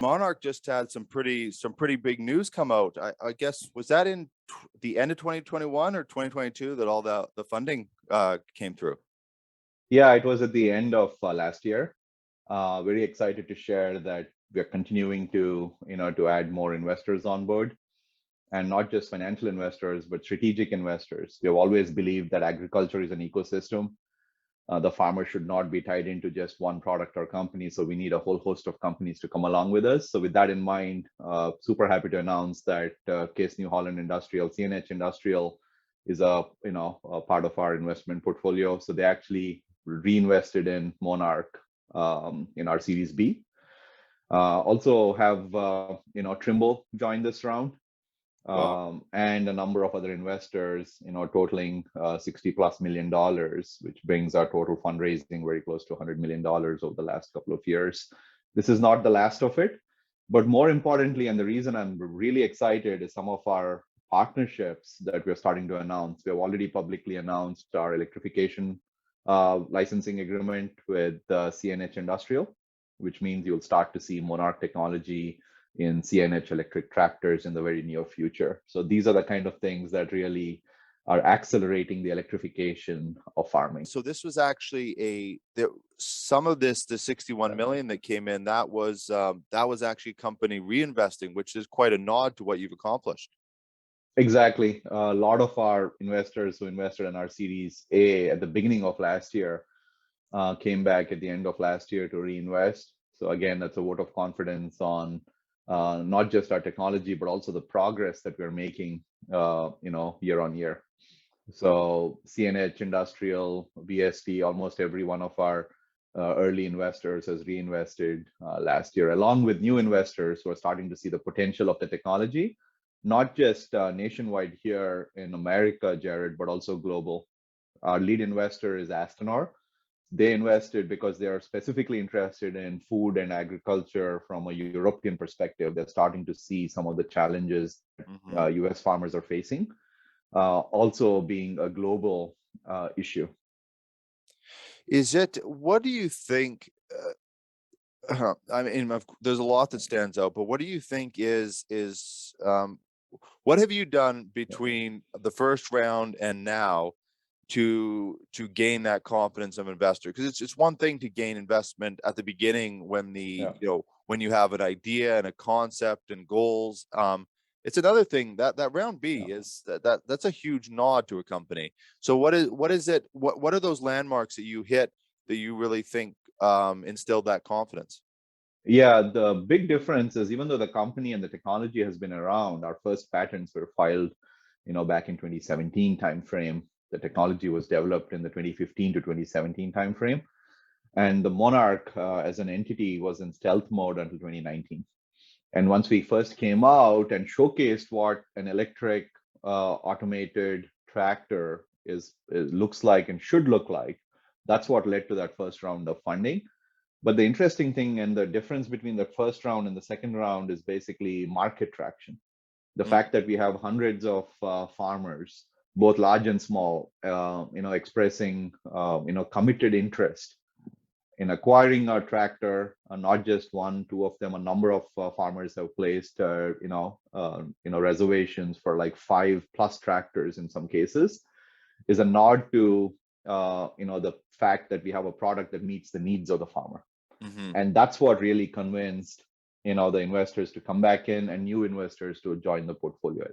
Monarch just had some pretty big news come out. I guess was that in the end of 2021 or 2022 that all the funding came through? Yeah, it was at the end of last year. Very excited to share that we're continuing to to add more investors on board, and not just financial investors, but strategic investors. We have always believed that agriculture is an ecosystem. The farmer should not be tied into just one product or company. So we need a whole host of companies to come along with us. So with that in mind, super happy to announce that Case New Holland Industrial, CNH Industrial, is a part of our investment portfolio. So they actually reinvested in Monarch in our Series B. Also have Trimble join this round. Wow. And a number of other investors, totaling $60+ million, which brings our total fundraising very close to $100 million over the last couple of years. This is not the last of it, but more importantly, and the reason I'm really excited, is some of our partnerships that we're starting to announce. We have already publicly announced our electrification licensing agreement with CNH Industrial, which means you'll start to see Monarch technology in CNH electric tractors in the very near future. So these are the kind of things that really are accelerating the electrification of farming. So this was actually some of the 61 million that came in, that was actually company reinvesting, which is quite a nod to what you've accomplished. Exactly. A lot of our investors who invested in our Series A at the beginning of last year came back at the end of last year to reinvest. So again, that's a vote of confidence on not just our technology, but also the progress that we're making, year on year. So CNH Industrial, VST, almost every one of our early investors has reinvested last year, along with new investors who are starting to see the potential of the technology, not just nationwide here in America, Jared, but also global. Our lead investor is Astanor. They invested because they are specifically interested in food and agriculture from a European perspective. They're starting to see some of the challenges US farmers are facing, also being a global issue. What do you think? I mean, there's a lot that stands out, but what do you think is what have you done between the first round and now to gain that confidence of investor? Because it's one thing to gain investment at the beginning when when you have an idea and a concept and goals. It's another thing that round B is that's a huge nod to a company. So what are those landmarks that you hit that you really think instilled that confidence? Yeah, the big difference is, even though the company and the technology has been around, our first patents were filed back in 2017 timeframe. The technology was developed in the 2015 to 2017 timeframe. And the Monarch as an entity was in stealth mode until 2019. And once we first came out and showcased what an electric automated tractor looks like and should look like, that's what led to that first round of funding. But the interesting thing and the difference between the first round and the second round is basically market traction. The fact that we have hundreds of farmers, both large and small, expressing, committed interest in acquiring our tractor, not just one, two of them. A number of farmers have placed, reservations for like 5+ tractors in some cases, is a nod to, the fact that we have a product that meets the needs of the farmer. And that's what really convinced, the investors to come back in and new investors to join the portfolio.